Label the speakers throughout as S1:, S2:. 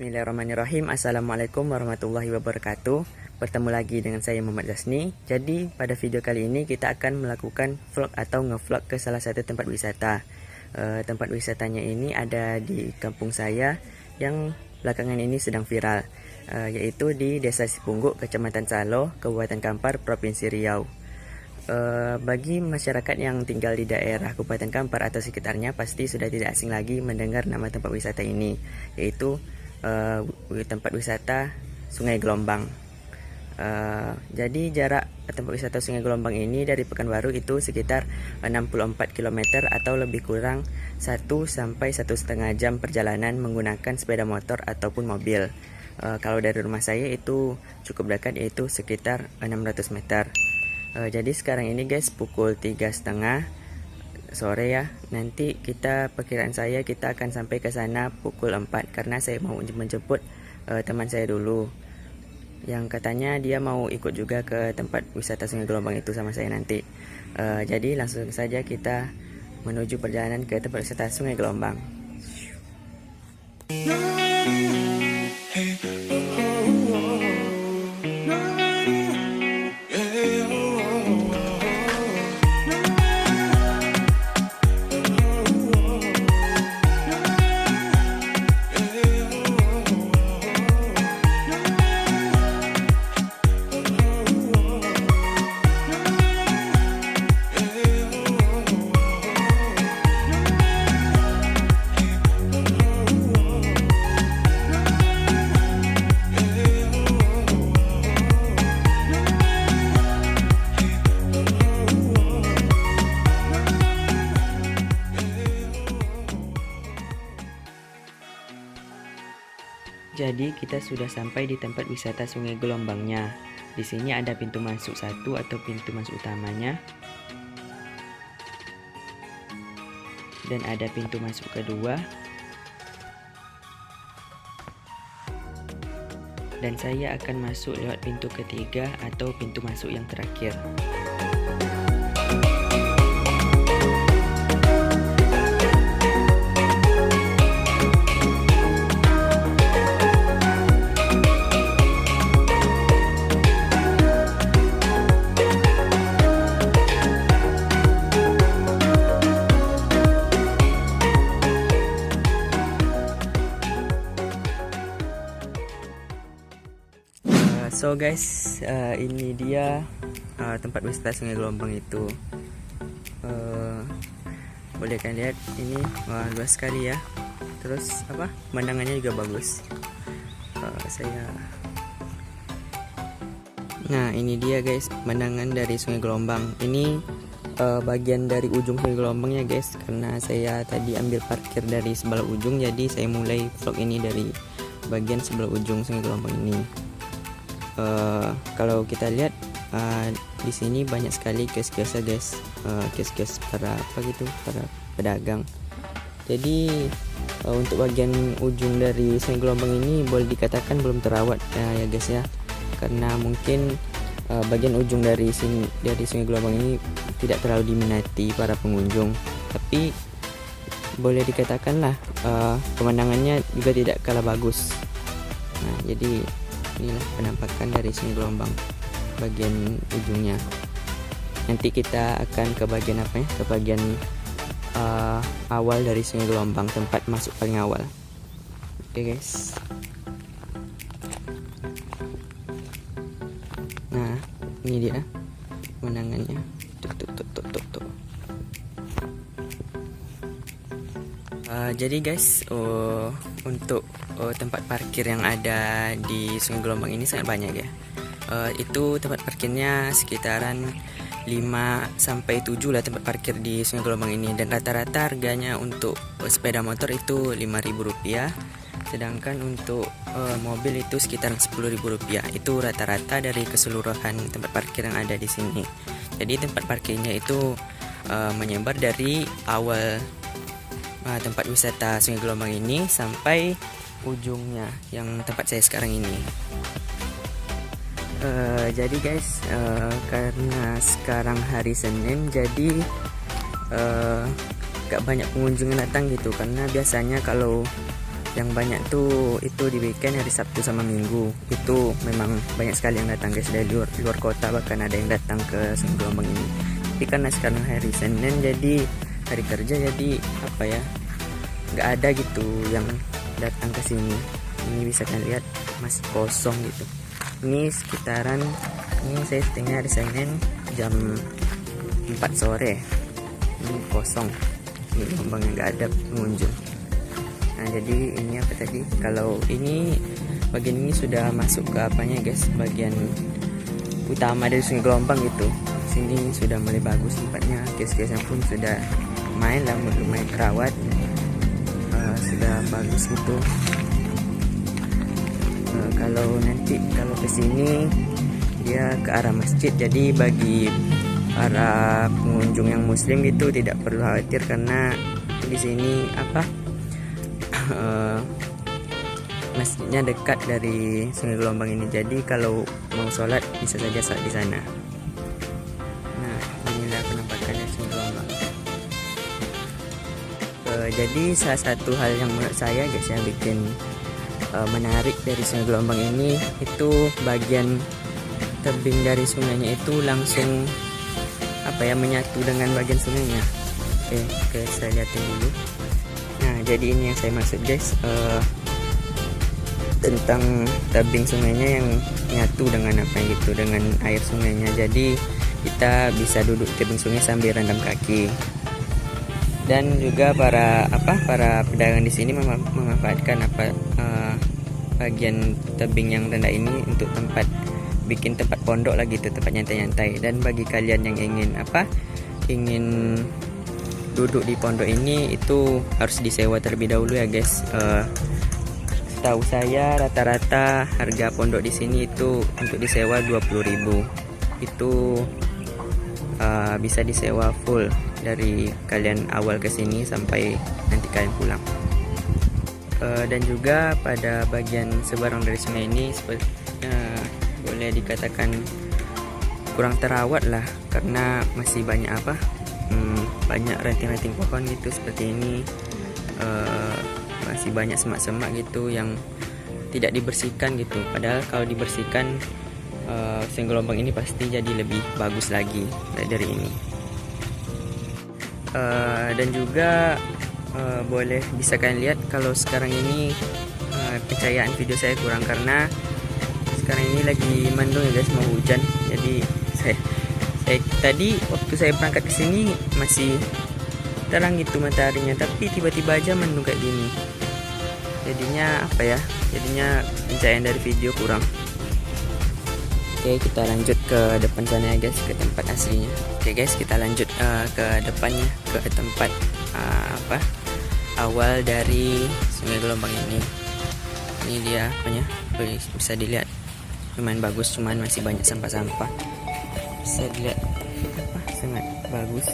S1: Bismillahirrahmanirrahim. Assalamualaikum warahmatullahi wabarakatuh. Bertemu lagi dengan saya Muhammad Zasni. Jadi pada video kali ini kita akan melakukan vlog atau ngevlog ke salah satu tempat wisata. Tempat wisatanya ini ada di kampung saya yang belakangan ini sedang viral, yaitu di Desa Sipungguk, Kecamatan Saloh, Kabupaten Kampar, Provinsi Riau. Bagi masyarakat yang tinggal di daerah Kabupaten Kampar atau sekitarnya pasti sudah tidak asing lagi mendengar nama tempat wisata ini, yaitu tempat wisata Sungai Gelombang. Jadi jarak tempat wisata Sungai Gelombang ini dari Pekanbaru itu sekitar 64 km atau lebih kurang 1 sampai 1,5 jam perjalanan menggunakan sepeda motor ataupun mobil. Kalau dari rumah saya itu cukup dekat, yaitu sekitar 600 meter. Jadi sekarang ini guys pukul 3:30 sore ya. Nanti perkiraan saya kita akan sampai ke sana pukul 4 karena saya mau menjemput teman saya dulu, yang katanya dia mau ikut juga ke tempat wisata Sungai Gelombang itu sama saya nanti. Jadi langsung saja kita menuju perjalanan ke tempat wisata Sungai Gelombang. Jadi kita sudah sampai di tempat wisata Sungai Gelombangnya. Di sini ada pintu masuk 1 atau pintu masuk utamanya, dan ada pintu masuk kedua, dan saya akan masuk lewat pintu ketiga atau pintu masuk yang terakhir. So guys, ini dia tempat wisata Sungai Gelombang itu. Boleh kalian lihat ini, luas sekali ya. Terus pemandangannya juga bagus. Nah ini dia guys pemandangan dari Sungai Gelombang. Ini bagian dari ujung Sungai Gelombang ya guys, karena saya tadi ambil parkir dari sebelah ujung, jadi saya mulai vlog ini dari bagian sebelah ujung Sungai Gelombang ini. Kalau kita lihat di sini banyak sekali kios-kiosnya guys, kios-kios para pedagang. Jadi untuk bagian ujung dari Sungai Gelombang ini boleh dikatakan belum terawat ya guys ya, karena mungkin bagian ujung dari Sungai Gelombang ini tidak terlalu diminati para pengunjung, tapi boleh dikatakan lah pemandangannya juga tidak kalah bagus. Nah jadi inilah penampakan dari Sungai Gelombang bagian ujungnya. Nanti kita akan ke bagian ke bagian awal dari Sungai Gelombang, tempat masuk paling awal. Oke guys. Nah ini dia pemandangannya. Tuh. Jadi guys, untuk tempat parkir yang ada di Sungai Gelombang ini sangat banyak ya. Itu tempat parkirnya sekitaran 5-7 lah tempat parkir di Sungai Gelombang ini, dan rata-rata harganya untuk sepeda motor itu Rp5.000, sedangkan untuk mobil itu sekitar Rp10.000. Itu rata-rata dari keseluruhan tempat parkir yang ada di sini. Jadi tempat parkirnya itu menyebar dari awal tempat wisata Sungai Gelombang ini sampai ujungnya yang tempat saya sekarang ini. Jadi guys, karena sekarang hari Senin, jadi gak banyak pengunjung yang datang gitu, karena biasanya kalau Yang banyak tuh itu di weekend, hari Sabtu sama Minggu. Itu memang banyak sekali yang datang guys dari luar kota, bahkan ada yang datang ke Sungai Gelombang ini. Tapi karena sekarang hari Senin, jadi hari kerja, jadi apa ya, nggak ada gitu yang datang ke sini. Ini bisa kalian lihat masih kosong gitu. Ini sekitaran, ini saya setengah hari Senin jam 4 sore. Ini kosong, ini gelombangnya nggak ada pengunjung. Nah jadi ini apa tadi, kalau ini bagian ini sudah masuk ke apanya guys, bagian utama dari Sungai Gelombang gitu. Sini sudah mulai bagus tempatnya, kios-kiosnya pun sudah lumayan lah, lumayan terawat, sudah bagus gitu. Kalau nanti kalau kesini dia ke arah masjid, jadi bagi para pengunjung yang muslim gitu tidak perlu khawatir, karena di sini apa masjidnya dekat dari Sungai Gelombang ini, jadi kalau mau sholat bisa saja sholat di sana. Nah inilah penampakannya Sungai Gelombang. Jadi salah satu hal yang menurut saya guys yang bikin menarik dari Sungai Gelombang ini, itu bagian tebing dari sungainya itu langsung apa ya, menyatu dengan bagian sungainya. Oke, saya lihatin dulu. Nah jadi ini yang saya maksud guys, tentang tebing sungainya yang nyatu dengan apa gitu, dengan air sungainya. Jadi kita bisa duduk di tebing sungai sambil rendam kaki. Dan juga para pedagang di sini memanfaatkan bagian tebing yang rendah ini untuk bikin tempat pondok lagi gitu, tempat nyantai-nyantai. Dan bagi kalian yang ingin duduk di pondok ini, itu harus disewa terlebih dahulu ya guys. Tahu saya rata-rata harga pondok di sini itu untuk disewa 20.000. Itu bisa disewa full dari kalian awal ke sini sampai nanti kalian pulang. Dan juga pada bagian seberang dari sungai ini boleh dikatakan kurang terawat lah, karena masih banyak banyak ranting-ranting pohon gitu seperti ini. Masih banyak semak-semak gitu yang tidak dibersihkan gitu. Padahal kalau dibersihkan Sungai Gelombang ini pasti jadi lebih bagus lagi dari ini. Dan juga boleh bisa kalian lihat kalau sekarang ini pencahayaan video saya kurang, karena sekarang ini lagi mendung ya guys, mau hujan. Jadi saya tadi waktu saya berangkat ke sini masih terang gitu mataharinya, tapi tiba-tiba aja mendung kayak gini. Jadinya jadinya pencahayaan dari video kurang. Oke, kita lanjut ke depan sana ya guys, ke tempat aslinya. Oke guys, kita lanjut ke depannya, ke tempat awal dari Sungai Gelombang ini. Ini dia bisa dilihat lumayan bagus, cuman masih banyak sampah-sampah. Bisa dilihat sangat bagus.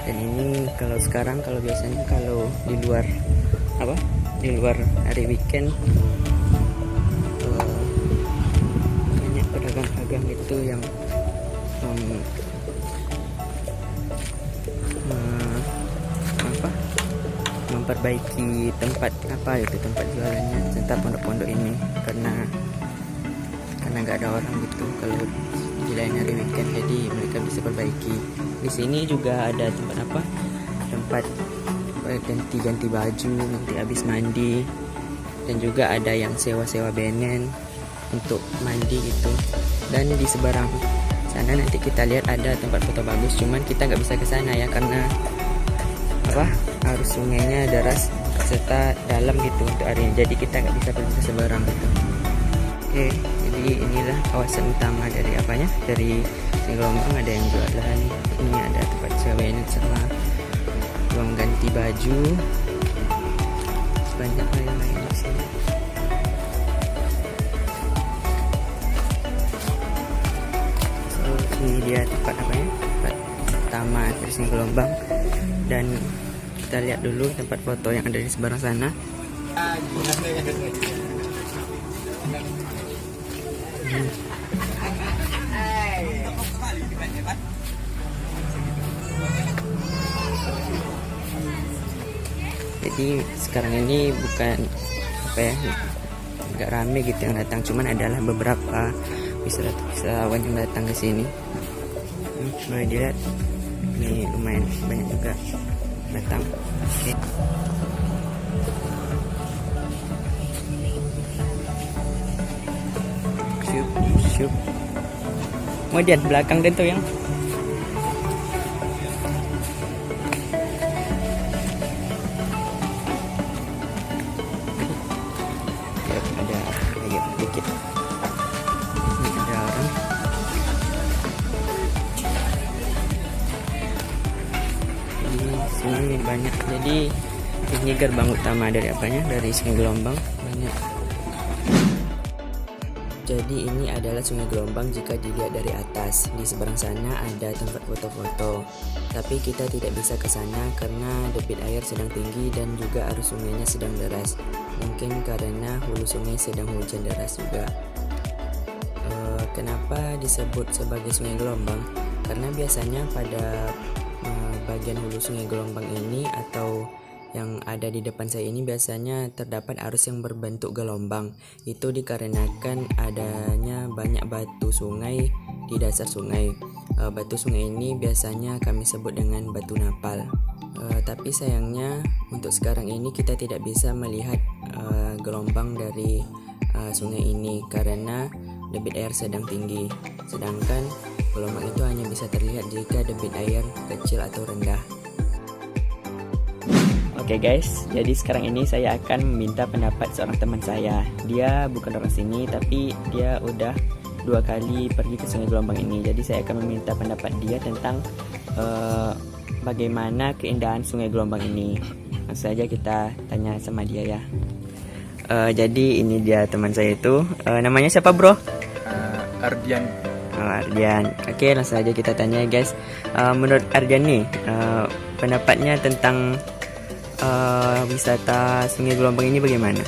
S1: Dan ini kalau sekarang, kalau biasanya kalau di luar hari weekend, banyak pedagang-pedagang itu yang memperbaiki tempat tempat jualannya, serta pondok-pondok ini, karena nggak ada orang gitu kalau di lain hari weekend, jadi mereka bisa perbaiki. Di sini juga ada tempat ganti baju nanti habis mandi, dan juga ada yang sewa benen untuk mandi gitu. Dan di seberang sana nanti kita lihat ada tempat foto bagus, cuman kita nggak bisa ke sana ya, karena arus sungainya deras serta dalam gitu untuk hari ini, jadi kita nggak bisa pergi ke seberang gitu. Oke, jadi inilah kawasan utama dari dari Sungai Gelombang. Ada yang jualan, ini ada tempat sewa sama ruang ganti baju, banyak lain-lain di sini. Ini dia tempat tempat utama dari Sungai Gelombang. Dan kita lihat dulu tempat foto yang ada di seberang sana. Jadi sekarang ini bukan apa ya, nggak rame gitu yang datang, cuman adalah beberapa wisatawan yang datang ke sini. Boleh dilihat, ini lumayan banyak juga datang. Oke. Syup. Kemudian belakang dan tuh yang ada dikit. Ini ada orang. Jadi sini banyak. Jadi ini gerbang utama dari apanya? Dari Sungai Gelombang banyak. Jadi ini adalah Sungai Gelombang jika dilihat dari atas. Di seberang sana ada tempat foto-foto. Tapi kita tidak bisa ke sana karena debit air sedang tinggi dan juga arus sungainya sedang deras. Mungkin karena hulu sungai sedang hujan deras juga. Kenapa disebut sebagai Sungai Gelombang? Karena biasanya pada bagian hulu Sungai Gelombang ini atau yang ada di depan saya ini biasanya terdapat arus yang berbentuk gelombang. Itu dikarenakan adanya banyak batu sungai di dasar sungai. Batu sungai ini biasanya kami sebut dengan batu napal. Tapi sayangnya untuk sekarang ini kita tidak bisa melihat gelombang dari sungai ini karena debit air sedang tinggi. Sedangkan gelombang itu hanya bisa terlihat jika debit air kecil atau rendah. Oke guys, jadi sekarang ini saya akan meminta pendapat seorang teman saya. Dia bukan orang sini, tapi dia udah 2 kali pergi ke Sungai Gelombang ini. Jadi saya akan meminta pendapat dia tentang bagaimana keindahan Sungai Gelombang ini. Langsung saja kita tanya sama dia ya. Jadi ini dia teman saya itu. Namanya siapa bro?
S2: Ardian.
S1: Ardian. Oke, langsung saja kita tanya guys. Menurut Ardian nih, pendapatnya tentang wisata Sungai Gelombang ini bagaimana?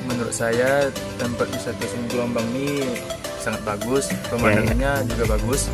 S2: Menurut saya tempat wisata Sungai Gelombang ini sangat bagus, pemandangannya juga bagus,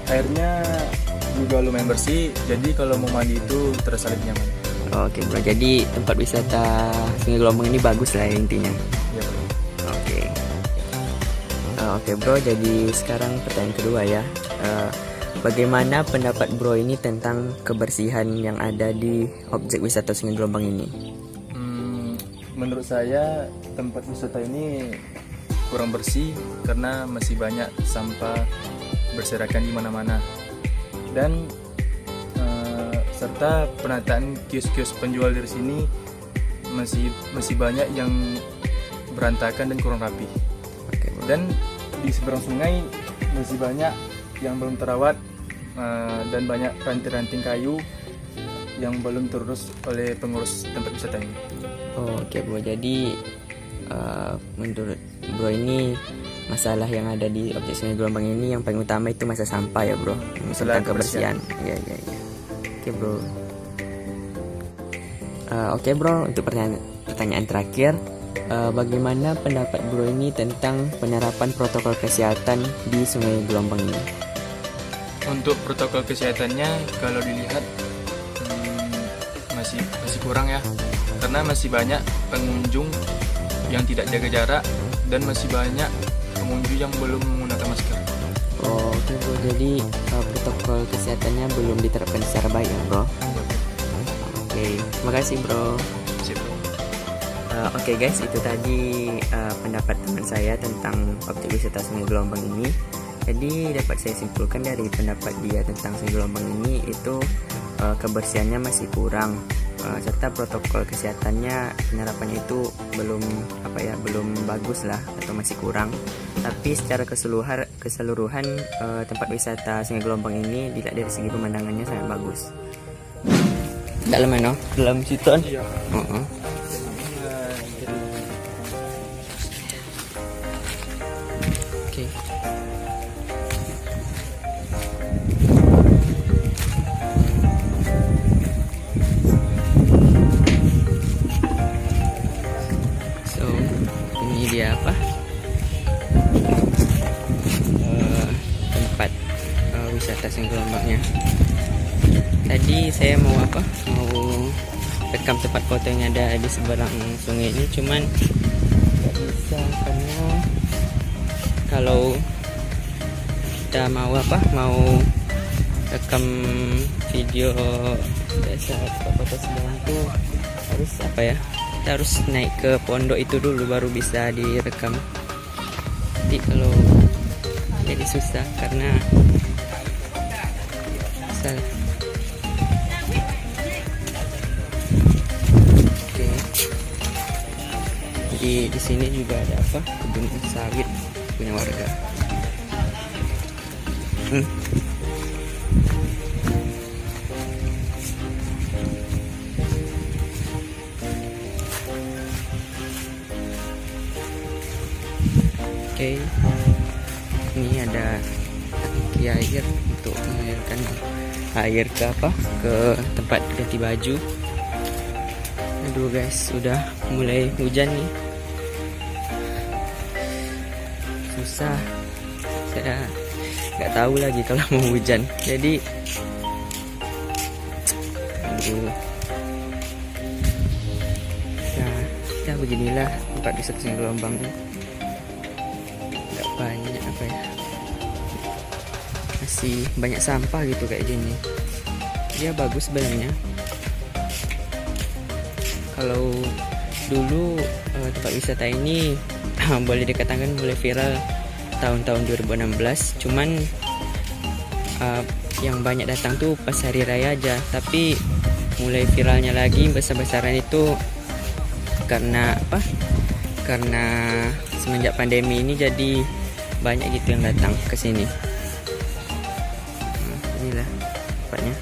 S2: airnya juga lumayan bersih, jadi kalau mau mandi itu terasa lebih nyaman.
S1: Oke bro, jadi tempat wisata Sungai Gelombang ini bagus lah ya, intinya.
S2: Iya bro.
S1: Oke bro, jadi sekarang pertanyaan kedua ya. Bagaimana pendapat bro ini tentang kebersihan yang ada di objek wisata Sungai Gelombang ini?
S2: Menurut saya tempat wisata ini kurang bersih karena masih banyak sampah berserakan di mana-mana, dan serta penataan kios-kios penjual dari sini masih banyak yang berantakan dan kurang rapi. Dan di seberang sungai masih banyak yang belum terawat, dan banyak ranting-ranting kayu yang belum terurus oleh pengurus tempat wisata ini.
S1: Oke bro, jadi menurut bro ini masalah yang ada di objek Sungai Gelombang ini yang paling utama itu masalah sampah ya bro, tentang kebersihan. Iya. Oke bro. Oke bro, untuk pertanyaan terakhir, bagaimana pendapat bro ini tentang penerapan protokol kesehatan di Sungai Gelombang ini?
S2: Untuk protokol kesehatannya kalau dilihat masih kurang ya, karena masih banyak pengunjung yang tidak jaga jarak dan masih banyak pengunjung yang belum menggunakan masker.
S1: Oke bro, jadi protokol kesehatannya belum diterapkan secara baik ya bro. Oke, terima kasih bro. Oke guys, itu tadi pendapat teman saya tentang objek wisata Sungai Gelombang ini. Jadi dapat saya simpulkan dari pendapat dia tentang Sungai Gelombang ini itu kebersihannya masih kurang, serta protokol kesehatannya penerapannya itu belum bagus lah atau masih kurang. Tapi secara keseluruhan tempat wisata Sungai Gelombang ini dilihat dari segi pemandangannya sangat bagus. Dalam mana? Dalam situ kan?
S2: Iya.
S1: Oke. Ini dia apa? Tempat wisata Sungai Gelombangnya. Tadi saya mau apa? Mau rekam tempat foto yang ada di seberang sungai ini, cuman nggak bisa karena kalau kita mau rekam video biasa tempat foto seberang tuh harus kita harus naik ke pondok itu dulu baru bisa direkam. Jadi kalau jadi susah karena Oke. Jadi di sini juga ada kebun sawit punya warga. Oke, ini ada tangki air untuk mengalirkan air ke tempat ganti baju. Aduh guys, udah mulai hujan nih, susah, saya nggak tahu lagi kalau mau hujan. Jadi ya beginilah tempat wisata Sungai Gelombang. Nggak banyak masih banyak sampah gitu kayak gini. Dia bagus sebenarnya. Kalau dulu tempat wisata ini boleh dikatakan mulai viral tahun-tahun 2016, cuman yang banyak datang tuh pas hari raya aja. Tapi mulai viralnya lagi besar-besaran itu karena karena semenjak pandemi ini jadi banyak gitu yang datang ke sini. Inilah tempatnya,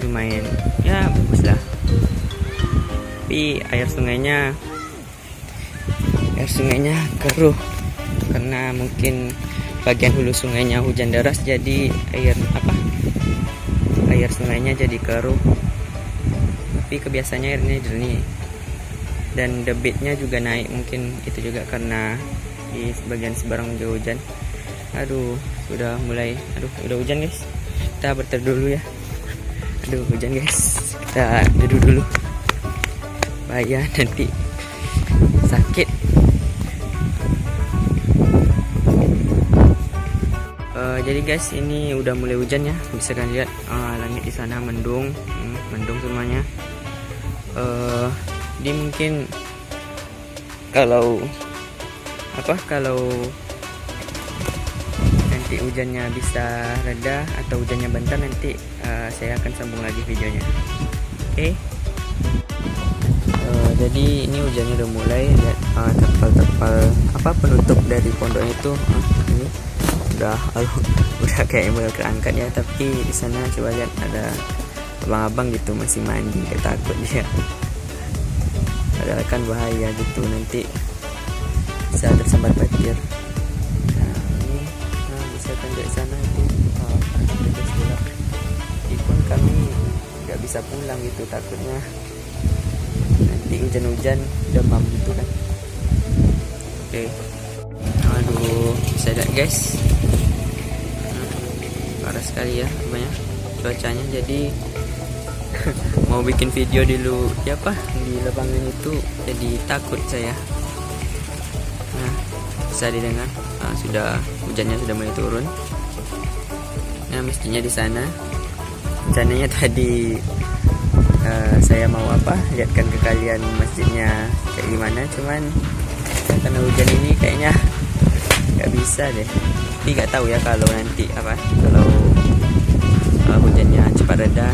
S1: lumayan ya bagus lah. Tapi air sungainya keruh karena mungkin bagian hulu sungainya hujan deras, jadi air sungainya jadi keruh. Tapi kebiasaannya airnya jernih dan debitnya juga naik, mungkin itu juga karena di bagian seberang juga hujan. Udah hujan guys, kita berteduh dulu ya. Hujan guys, kita duduk dulu, bahaya nanti sakit. Jadi guys, ini udah mulai hujan ya, bisa kalian lihat langit di sana mendung semuanya. Jadi mungkin kalau nanti hujannya bisa reda atau hujannya bentar, nanti saya akan sambung lagi videonya. Oke. Jadi ini hujannya udah mulai, lihat terpal penutup dari pondoknya itu ini udah kayak mulai keangkat ya. Tapi di sana coba lihat ada abang-abang gitu masih mandi, kayak takut dia. Padahal kan bahaya gitu, nanti bisa tersambar banjir. Ini bisa kan dari sana itu pun kami nggak bisa pulang gitu, takutnya nanti hujan-hujan demam gitu kan. Oke. Bisa lihat guys, parah sekali ya banyak cuacanya. Jadi mau bikin video di lapangan itu jadi takut saya. Bisa didengar hujannya sudah mulai turun. Mestinya di sana rencananya tadi saya mau lihatkan ke kalian masjidnya kayak gimana, cuman karena hujan ini kayaknya nggak bisa deh. Tapi nggak tahu ya kalau nanti kalau hujannya cepat reda,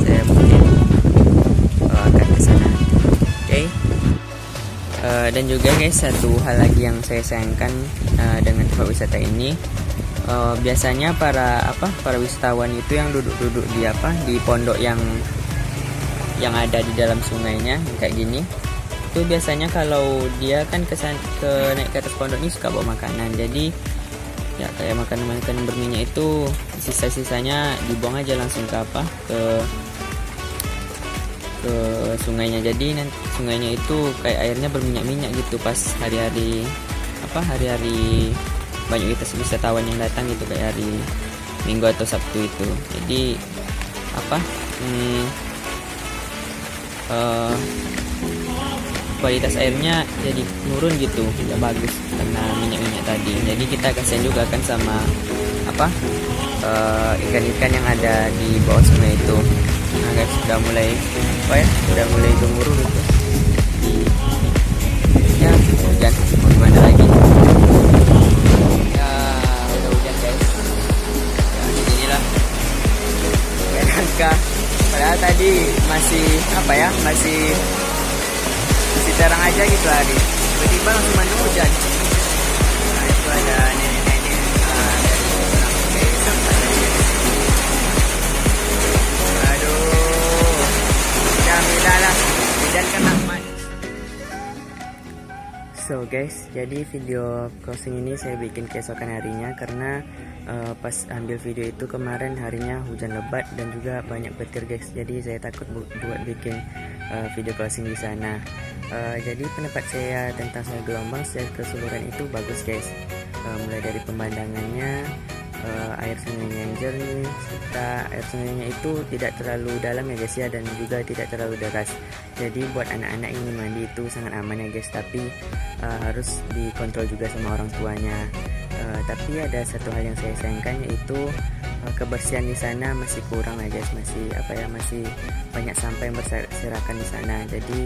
S1: saya mungkin akan ke sana. Oke. Dan juga guys, satu hal lagi yang saya sayangkan dengan tempat wisata ini, biasanya para wisatawan itu yang duduk di pondok yang ada di dalam sungainya kayak gini, itu biasanya kalau dia kan naik ke atas pondok ini suka bawa makanan. Jadi ya kayak makanan berminyak itu sisa-sisanya dibuang aja langsung ke sungainya. Jadi nanti sungainya itu kayak airnya berminyak-minyak gitu pas hari-hari banyak wisatawan yang datang gitu, kayak hari Minggu atau Sabtu itu. Jadi kualitas airnya jadi menurun gitu, tidak bagus karena minyak-minyak tadi. Jadi kita kasihan juga kan sama ikan-ikan yang ada di bawah sungai itu. Nah guys, sudah mulai sudah mulai gemuruh gitu. Ya hujan, mau gimana lagi? Ya udah hujan guys. Ya inilah. Gak nyangka. Padahal tadi masih masih terang aja gitu hari. Tiba-tiba langsung mendung hujan. Nah itu ada nenek-nenek dari orang desa tadi. Aduh, jamilah lah, hujan kan aman. So guys, jadi video crossing ini saya bikin keesokan harinya karena pas ambil video itu kemarin harinya hujan lebat dan juga banyak petir guys. Jadi saya takut buat bikin video crossing di sana. Jadi pendapat saya tentang Sungai Gelombang secara keseluruhan itu bagus guys. Mulai dari pemandangannya, air sungainya yang jernih, serta air sungainya itu tidak terlalu dalam ya guys ya, dan juga tidak terlalu deras. Jadi buat anak-anak yang ingin mandi itu sangat aman ya guys, tapi harus dikontrol juga sama orang tuanya. Tapi ada satu hal yang saya sayangkan, yaitu kebersihan di sana masih kurang ya guys, masih banyak sampah yang berserakan di sana. Jadi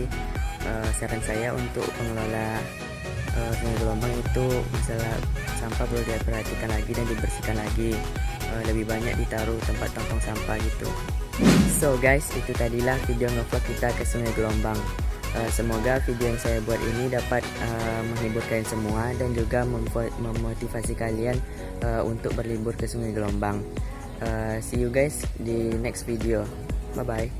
S1: saran saya untuk pengelola Sungai Gelombang itu masalah sampah perlu diperhatikan lagi dan dibersihkan lagi, lebih banyak ditaruh tempat tong sampah gitu. So guys, itu tadilah video ngevlog kita ke Sungai Gelombang. Semoga video yang saya buat ini dapat menghibur kalian semua dan juga memotivasi kalian untuk berlibur ke Sungai Gelombang. See you guys di next video. Bye bye.